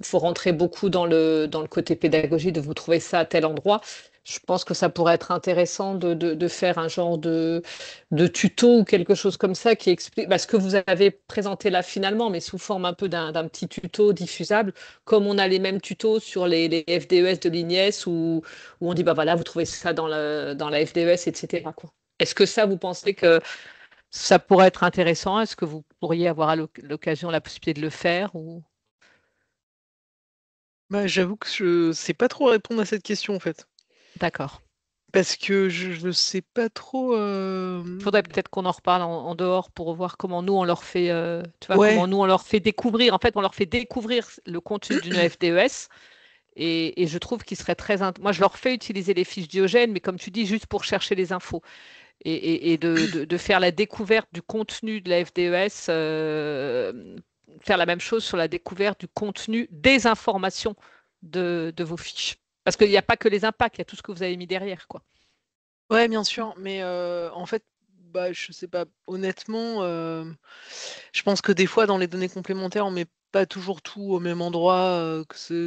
faut rentrer beaucoup dans le côté pédagogie, de vous trouver ça à tel endroit. Je pense que ça pourrait être intéressant de faire un genre de tuto ou quelque chose comme ça qui explique ce que vous avez présenté là finalement, mais sous forme un peu d'un petit tuto diffusable, comme on a les mêmes tutos sur les FDES de l'INIES où on dit voilà, vous trouvez ça dans la FDES, etc., quoi. Est-ce que ça, vous pensez que ça pourrait être intéressant? Est-ce que vous pourriez avoir à l'occasion la possibilité de le faire ou... J'avoue que je sais pas trop répondre à cette question en fait. D'accord. Parce que je sais pas trop. Il faudrait peut-être qu'on en reparle en dehors pour voir comment nous on leur fait, Ouais. comment nous on leur fait découvrir. En fait, on leur fait découvrir le contenu d'une FDES. Et je trouve qu'il serait moi, je leur fais utiliser les fiches Diogène, mais comme tu dis, juste pour chercher les infos et de faire la découverte du contenu de la FDES, faire la même chose sur la découverte du contenu des informations de vos fiches. Parce qu'il n'y a pas que les impacts, il y a tout ce que vous avez mis derrière, quoi. Ouais, bien sûr, mais en fait, je sais pas, honnêtement, je pense que des fois, dans les données complémentaires, on met pas toujours tout au même endroit,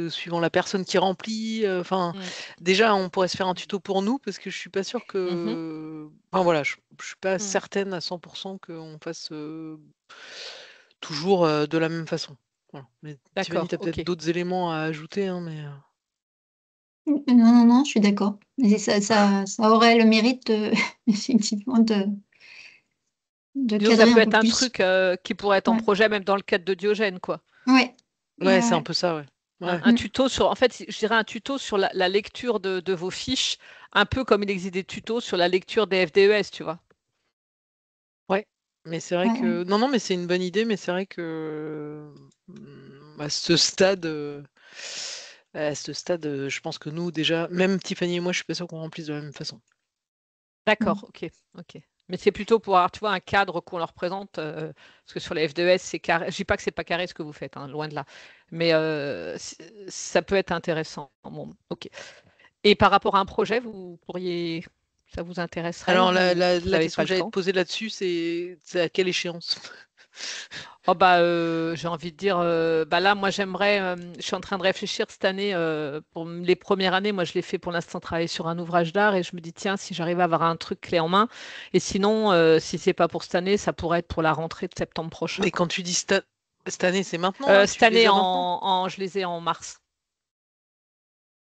suivant la personne qui remplit. Enfin, déjà, on pourrait se faire un tuto pour nous, parce que je suis pas sûre que. Enfin voilà, je suis pas certaine à 100% qu'on fasse toujours de la même façon. Voilà. Mais Tiffany, D'accord, tu as peut-être ok. d'autres éléments à ajouter, hein, mais. Non, je suis d'accord. Et ça aurait le mérite effectivement de Disons, ça cadrer peut un peu être un plus. truc qui pourrait être en Ouais, projet, même dans le cadre de Diogène, quoi. ouais, Ouais, ouais, c'est un ouais. peu ça, ouais. Ouais. Un tuto sur, en fait, je dirais un tuto sur la lecture de vos fiches, un peu comme il existe des tutos sur la lecture des FDES, tu vois. Ouais, mais c'est vrai Ouais, ouais. que. Non, mais c'est une bonne idée, mais c'est vrai que à ce stade, je pense que nous, déjà, même Tiffany et moi, je suis pas sûre qu'on remplisse de la même façon. D'accord, ok, ok. Mais c'est plutôt pour avoir, tu vois, un cadre qu'on leur présente, parce que sur les FDES, c'est carré. Je dis pas que c'est pas carré ce que vous faites, hein, loin de là. Mais ça peut être intéressant. Bon, ok. Et par rapport à un projet, ça vous intéresserait Alors, ou vous la n'avez pas question le que j'allais te temps? poser là-dessus, c'est à quelle échéance? Oh bah, j'ai envie de dire, bah là, moi j'aimerais, je suis en train de réfléchir cette année, pour les premières années, moi je l'ai fait pour l'instant travailler sur un ouvrage d'art et je me dis, tiens, si j'arrive à avoir un truc clé en main, et sinon, si c'est pas pour cette année, ça pourrait être pour la rentrée de septembre prochain, Mais quoi. quand tu dis cette année, c'est maintenant, là? Cette Tu les année, as maintenant? je les ai en mars.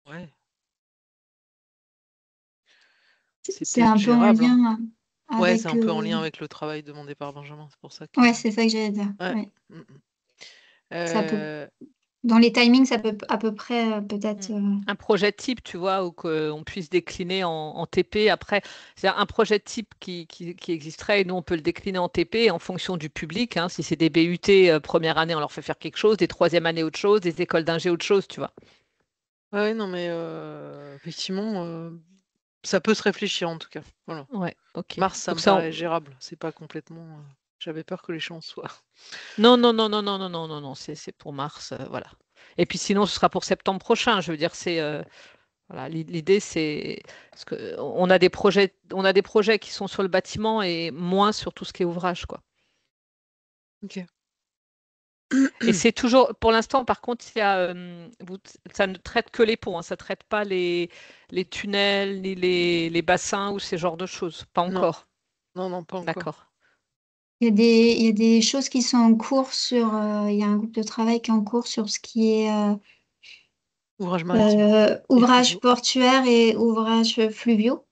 Ouais, c'est C'est peut-être un peu en gérable, hein. lien Ouais, c'est avec. un peu en lien avec le travail demandé par Benjamin, c'est pour ça que. Ouais, c'est ça que j'allais dire. Ouais. Ouais. Mm, mm. Ça peut, Euh, dans les timings, ça peut à peu près peut-être. Un projet type, tu vois, ou qu'on puisse décliner en TP. Après, c'est un projet type qui existerait et nous, on peut le décliner en TP en fonction du public, hein. Si c'est des BUT, première année, on leur fait faire quelque chose, des troisième année, autre chose, des écoles d'ingé, autre chose, tu vois. Ouais, non, mais effectivement, ça peut se réfléchir en tout cas. Voilà. Ouais, ok. Mars, ça Donc me ça, paraît gérable. C'est pas complètement. J'avais peur que les chances soient. non, non, non, non, non, non, non, non, non, c'est pour mars, voilà. Et puis sinon, ce sera pour septembre prochain. Je veux dire, voilà, l'idée, c'est parce que on a des projets qui sont sur le bâtiment et moins sur tout ce qui est ouvrage, quoi. Ok. Et c'est toujours, pour l'instant, par contre, ça ne traite que les ponts, hein, ça ne traite pas les tunnels, ni les bassins ou ces genres de choses. Pas Non, encore. non, pas encore. D'accord. Il y a des choses qui sont en cours sur. Il y a un groupe de travail qui est en cours sur ce qui est Ouvrage maritime et ouvrage fluviaux. portuaire et ouvrage fluviaux.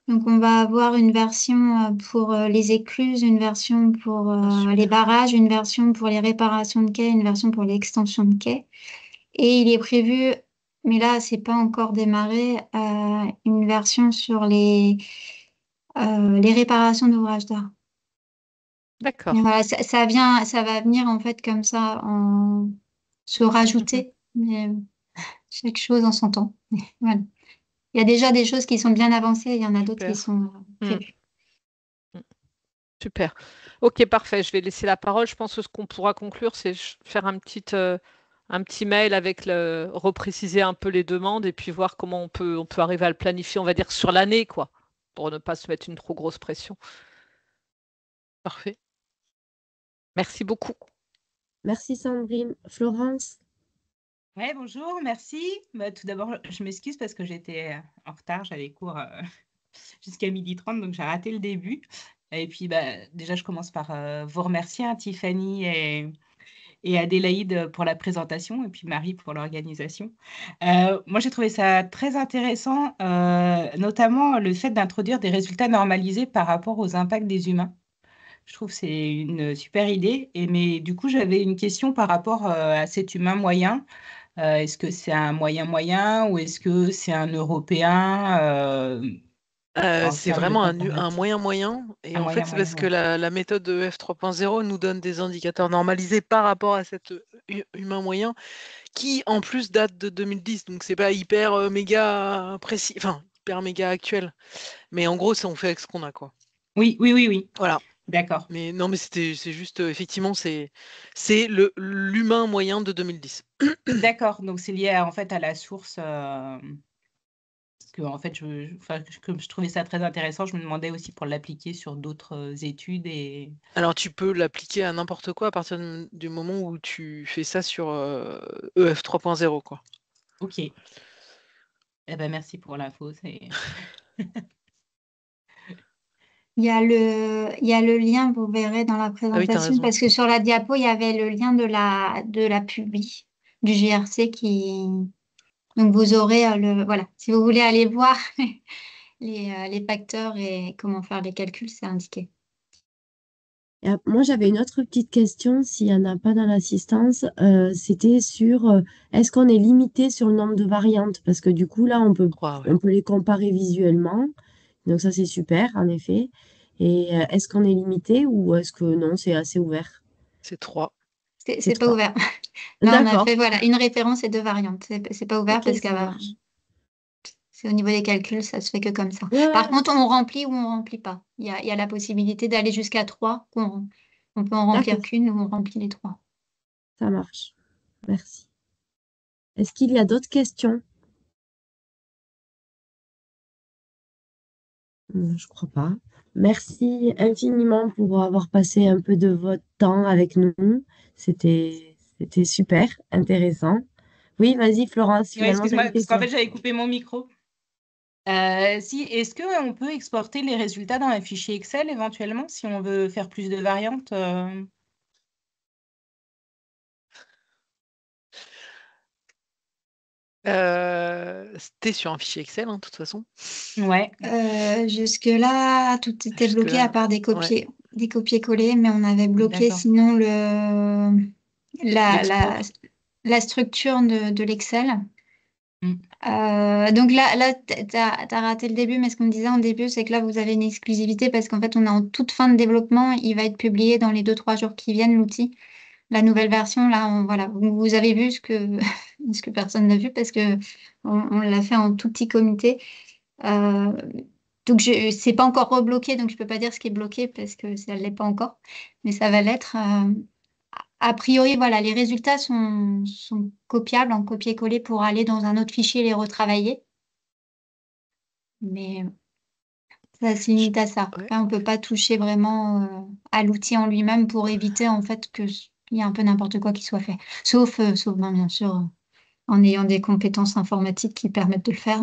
Donc, on va avoir une version pour les écluses, une version pour Ah, les super. barrages, une version pour les réparations de quais, une version pour l'extension de quais. Et il est prévu, mais là, c'est pas encore démarré, une version sur les réparations d'ouvrages d'art. Mais D'accord. voilà, ça va venir en fait comme ça, se Mhm. rajouter, mais chaque chose en son temps. Voilà. Il y a déjà des choses qui sont bien avancées, il y en a d'autres qui Super. sont Mm. prévues. Mm. Super. Ok, parfait. Je vais laisser la parole. Je pense que ce qu'on pourra conclure, c'est faire un petit mail avec repréciser un peu les demandes et puis voir comment on peut arriver à le planifier, on va dire, sur l'année, quoi, pour ne pas se mettre une trop grosse pression. Parfait. Merci beaucoup. Merci Sandrine. Florence? Ouais, bonjour, merci. Bah, tout d'abord, je m'excuse parce que j'étais en retard, j'avais cours jusqu'à 12h30, donc j'ai raté le début. Et puis, bah, déjà, je commence par vous remercier, hein, Tiffany et Adélaïde pour la présentation, et puis Marie pour l'organisation. Moi, j'ai trouvé ça très intéressant, notamment le fait d'introduire des résultats normalisés par rapport aux impacts des humains. Je trouve que c'est une super idée. Mais du coup, j'avais une question par rapport à cet humain moyen. Est-ce que c'est un moyen ou est-ce que c'est un Européen en C'est termes de vraiment un comparatif? moyen. Et Un en fait, c'est moyen, parce que ouais. la méthode de F 3.0 nous donne des indicateurs normalisés par rapport à cet humain moyen qui, en plus, date de 2010. Donc, c'est pas hyper méga précis, enfin, hyper méga actuel. Mais en gros, on fait avec ce qu'on a, quoi. Oui, oui, oui, oui. Voilà. D'accord. Mais non, mais c'est juste, effectivement, c'est l'humain moyen de 2010. D'accord. Donc, c'est lié en fait à la source. Parce que, en fait, comme je trouvais ça très intéressant, je me demandais aussi pour l'appliquer sur d'autres études. Alors, tu peux l'appliquer à n'importe quoi à partir du moment où tu fais ça sur EF 3.0, quoi. Ok. Eh ben, merci pour l'info. Il y a le lien, vous verrez dans la Ah oui, t'as présentation, raison. parce que sur la diapo, il y avait le lien de la publi du GRC qui. Donc vous aurez voilà, si vous voulez aller voir les facteurs et comment faire les calculs, c'est indiqué. Moi, j'avais une autre petite question, s'il n'y en a pas dans l'assistance, c'était sur est-ce qu'on est limité sur le nombre de variantes? Parce que du coup, là, on peut les comparer visuellement. Donc ça, c'est super, en effet. Et est-ce qu'on est limité ou est-ce que non, c'est assez ouvert? C'est 3. C'est pas 3. ouvert. Là, on a D'accord. fait voilà, une référence et 2 variantes. C'est pas ouvert Ok, parce que ça marche. c'est au niveau des calculs, ça se fait que comme ça. Ouais, Par contre, on remplit ou on remplit pas. Il y a la possibilité d'aller jusqu'à 3. On peut en remplir d'accord, qu'une ou on remplit les 3. ça marche. Merci. Est-ce qu'il y a d'autres questions? Je crois pas. Merci infiniment pour avoir passé un peu de votre temps avec nous. C'était super intéressant. Oui, vas-y, Florence, Ouais, finalement, tu as excuse-moi, une parce qu'en question. fait, j'avais coupé mon micro. Si, est-ce qu'on peut exporter les résultats dans un fichier Excel éventuellement si on veut faire plus de variantes C'était sur un fichier Excel, hein, de toute façon. Ouais, Jusque-là, tout était bloqué à Jusque-là, part des ouais. copier-coller, mais on avait bloqué d'accord. sinon L'export. la structure de l'Excel. Mm. Donc là t'as raté le début, mais ce qu'on me disait en début, c'est que là, vous avez une exclusivité parce qu'en fait, on est en toute fin de développement. Il va être publié dans les 2-3 jours qui viennent, l'outil. La nouvelle version, là, voilà, vous avez vu ce que, ce que personne n'a vu parce que on l'a fait en tout petit comité. Euh, donc, c'est pas encore rebloqué, donc je peux pas dire ce qui est bloqué parce que ça l'est pas encore, mais ça va l'être. A priori, voilà, les résultats sont copiables en copier-coller pour aller dans un autre fichier et les retravailler. Mais ça se limite à ça. Ouais. Là, on peut pas toucher vraiment à l'outil en lui-même pour éviter en fait qu'il y ait un peu n'importe quoi qui soit fait. Sauf bien sûr, en ayant des compétences informatiques qui permettent de le faire.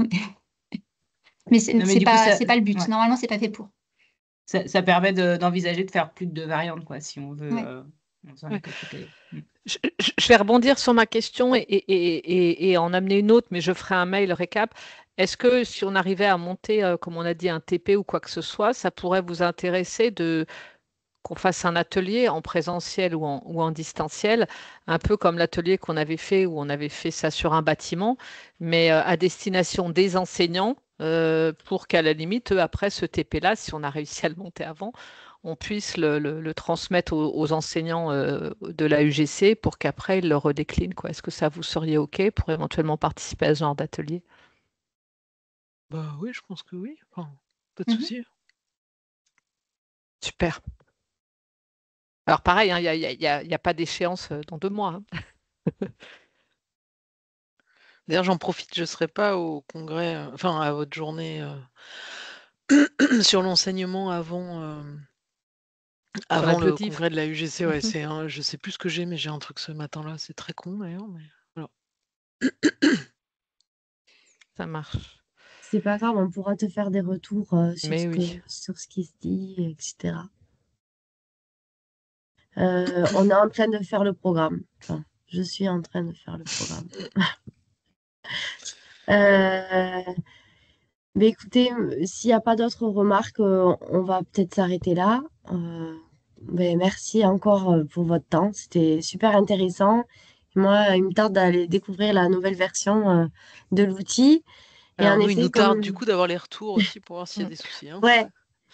Mais Non, mais du coup, c'est pas le but. ouais, Normalement, c'est pas fait pour. ça permet d'envisager de faire plus de variantes, quoi, si on veut, Ouais. en faisant les Ouais. copier-coller. Je vais rebondir sur ma question et en amener une autre, mais je ferai un mail récap. Est-ce que si on arrivait à monter, comme on a dit, un TP ou quoi que ce soit, ça pourrait vous intéresser qu'on fasse un atelier en présentiel ou en distanciel, un peu comme l'atelier qu'on avait fait où on avait fait ça sur un bâtiment, mais à destination des enseignants pour qu'à la limite, eux, après ce TP-là, si on a réussi à le monter avant, on puisse le transmettre aux enseignants de la UGC pour qu'après ils le redéclinent, quoi. Est-ce que ça vous seriez OK pour éventuellement participer à ce genre d'atelier? Bah oui, je pense que oui. Enfin, pas de Mhm. souci. Super. Alors pareil, hein, il y a pas d'échéance dans 2 mois, hein. D'ailleurs, j'en profite, je ne serai pas au congrès, enfin à votre journée sur l'enseignement Sur la avant le biodive. congrès de la UGC. Ouais, Mhm. je sais plus ce que j'ai, mais j'ai un truc ce matin-là. C'est très con d'ailleurs, mais voilà. Ça marche. C'est pas grave, on pourra te faire des retours Mais oui. sur ce qui se dit, etc. On est en train de faire le programme. Enfin, je suis en train de faire le programme. Euh, mais écoutez, s'il n'y a pas d'autres remarques, on va peut-être s'arrêter là. Mais merci encore pour votre temps. C'était super intéressant. Moi, il me tarde d'aller découvrir la nouvelle version de l'outil. Et Alors en nous, il effet, nous tarde du comme... coup d'avoir les retours aussi pour voir s'il y a Mm. des soucis, hein. Ouais,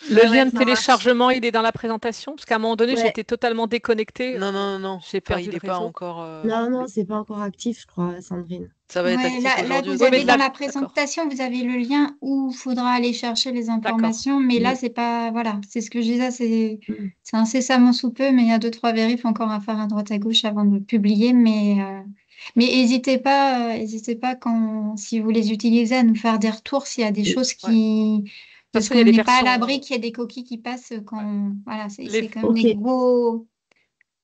Le Ouais, lien de ça marche. téléchargement, il est dans la présentation? Parce qu'à un moment donné, Ouais. j'étais totalement déconnectée. Non. J'ai Enfin, perdu il le n'est pas réseau. encore. Non, c'est pas encore actif, je crois, Sandrine. Ça va être Ouais, actif là, aujourd'hui. vous Oui, mais avez de dans la- la d'accord. présentation, vous avez le lien où il faudra aller chercher les D'accord. informations, mais là, Mm. c'est pas, voilà, c'est ce que je disais, Mm. c'est incessamment sous peu, mais il y a 2, 3 vérifs encore à faire à droite à gauche avant de publier, mais hésitez pas si vous les utilisez à nous faire des retours s'il y a des choses Ouais. De toute parce façon, il y a qu'on les n'est pas à versions. l'abri qu'il y ait des coquilles qui passent quand, voilà, Les- c'est quand même Ok.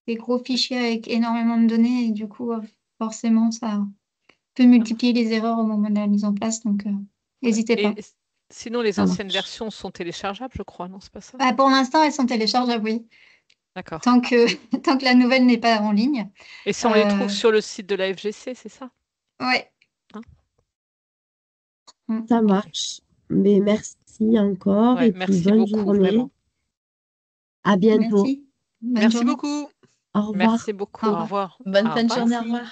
des gros fichiers avec énormément de données et du coup, forcément, ça peut multiplier les erreurs au moment de la mise en place, donc n'hésitez pas. Et sinon, les Ça anciennes marche. versions sont téléchargeables, je crois, non, c'est pas ça? Pour l'instant, elles sont téléchargeables, oui, D'accord. tant que, tant que la nouvelle n'est pas en ligne. Et si on les trouve Euh, sur le site de la FGC, c'est ça? ouais. Hein. Mm. Ça marche. Mais merci encore Ouais, et puis merci bonne beaucoup, journée. vraiment. À bientôt. Merci. Bonne Merci journée. beaucoup. Au revoir. Merci beaucoup. Au Au revoir. revoir. Bonne Au fin de revoir. journée, au Merci. revoir.